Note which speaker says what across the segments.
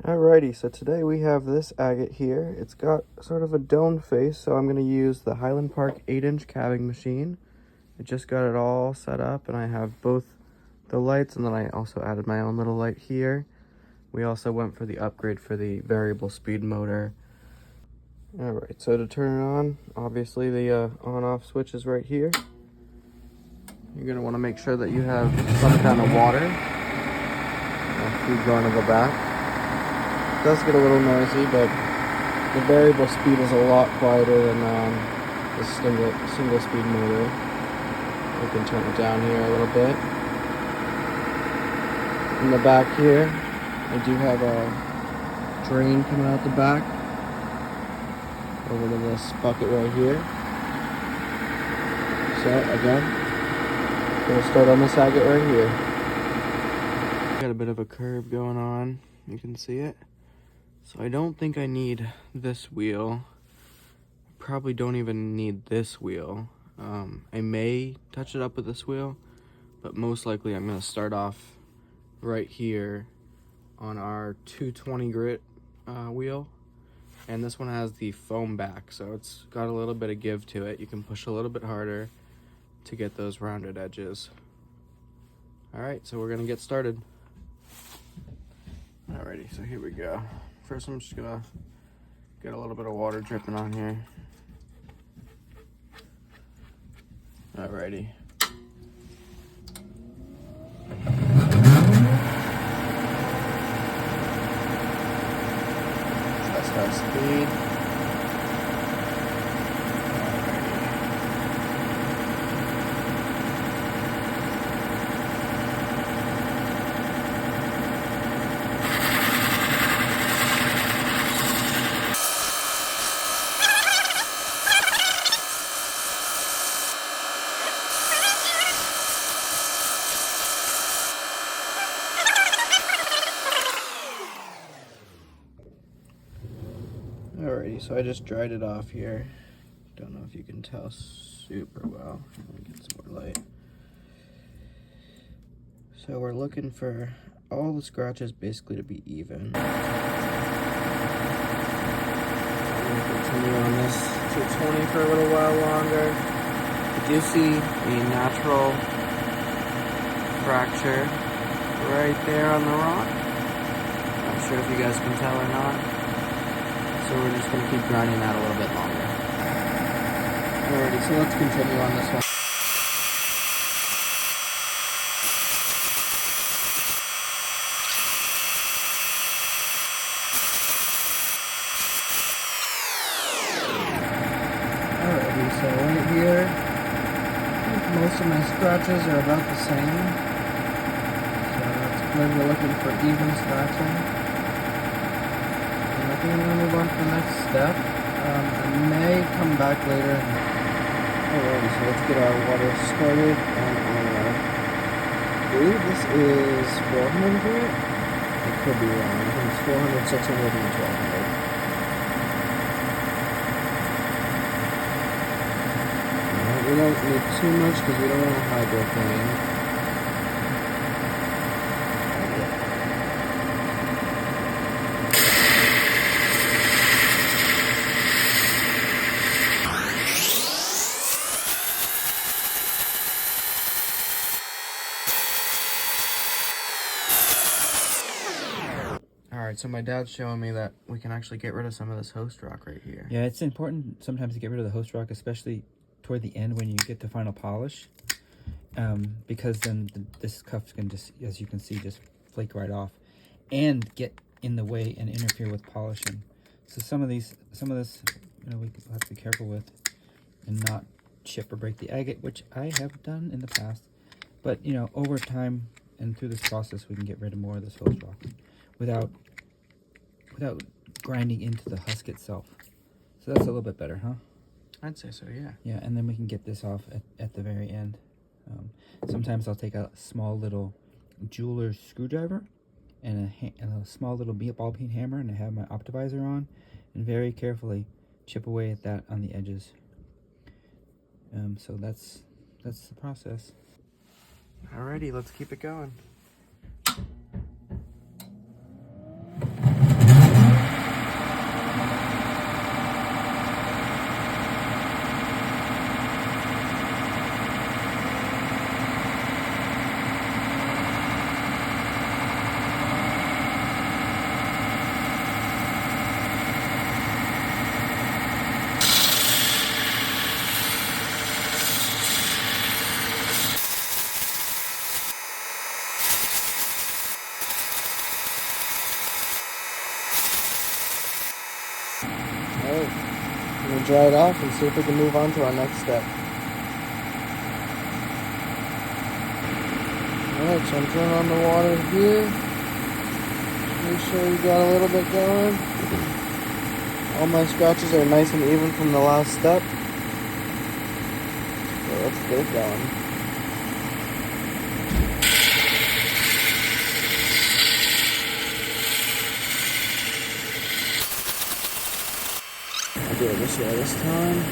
Speaker 1: Alrighty, so today we have this agate here. It's got sort of a dome face, so I'm going to use the Highland Park 8-inch calving machine. I just got it all set up, and I have both the lights, and then I also added my own little light here. We also went for the upgrade for the variable speed motor. Alright, so to turn it on, obviously the on-off switch is right here. You're going to want to make sure that you have some kind of water. Food going to the back. It does get a little noisy, but the variable speed is a lot quieter than the single speed motor. We can turn it down here a little bit. In the back here, I do have a drain coming out the back over to this bucket right here. So again, we'll start on this agate right here. Got a bit of a curve going on, you can see it. So I don't think I need this wheel. Probably don't even need this wheel. I may touch it up with this wheel, but most likely I'm gonna start off right here on our 220 grit wheel. And this one has the foam back, so it's got a little bit of give to it. You can push a little bit harder to get those rounded edges. All right, so we're gonna get started. Alrighty, so here we go. First, I'm just gonna get a little bit of water dripping on here. Alrighty. Test our speed. Alrighty, so I just dried it off here. Don't know if you can tell super well. Let me get some more light. So we're looking for all the scratches basically to be even. I'm going to continue on this 220 for a little while longer. I do see a natural fracture right there on the rock. Not sure if you guys can tell or not. So we're just going to keep grinding that a little bit longer. Alrighty, so let's continue on this one. Alrighty, so right here, I think most of my scratches are about the same. So that's good. We're looking for even scratching. I think I'm going to move on to the next step. I may come back later. Alrighty, so let's get our water started on our, I believe this is 400 grit? I could be wrong. I think it's 400, 600, and 1200. We don't need too much because we don't want to hydroplane. Alright, so my dad's showing me that we can actually get rid of some of this host rock right here.
Speaker 2: Yeah, it's important sometimes to get rid of the host rock, especially toward the end when you get to final polish. Because then this cuff can just, as you can see, just flake right off and get in the way and interfere with polishing. So some of this, you know, we have to be careful with and not chip or break the agate, which I have done in the past. But, you know, over time and through this process, we can get rid of more of this host rock without grinding into the husk itself. So that's a little bit better, huh?
Speaker 1: I'd say so, yeah.
Speaker 2: Yeah, and then we can get this off at the very end. Sometimes I'll take a small little jeweler's screwdriver and a small little ball peen hammer, and I have my optivisor on, and very carefully chip away at that on the edges. So that's the process.
Speaker 1: Alrighty, let's keep it going. I'm gonna dry it off and see if we can move on to our next step. Alright, so I'm turning on the water here. Make sure we got a little bit going. All my scratches are nice and even from the last step. So let's get it going. I'll do it this way this time.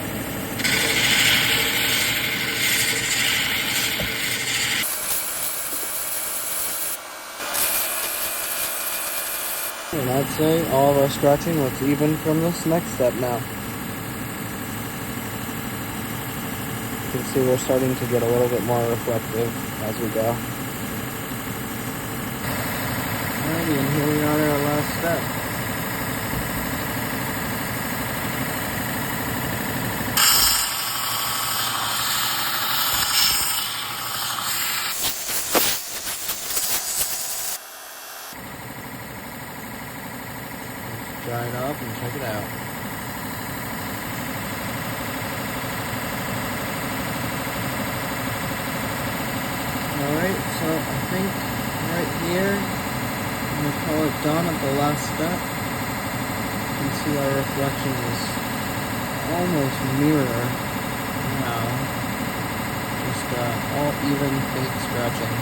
Speaker 1: And I'd say all of our scratching looks even from this next step now. You can see we're starting to get a little bit more reflective as we go. Alrighty, and here we are at our last step. Dry it up and check it out. Alright, so I think right here, I'm going to call it done at the last step. You can see our reflection is almost mirror now. Just all even fake scratching.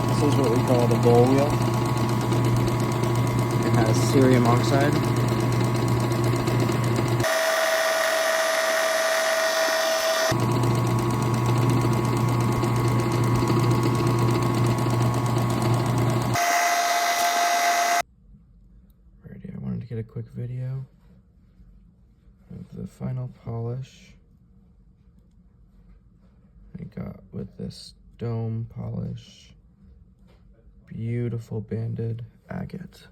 Speaker 1: This is what we call the bowl wheel. It has cerium oxide. Alrighty, I wanted to get a quick video of the final polish I got with this dome polish. Beautiful banded agate.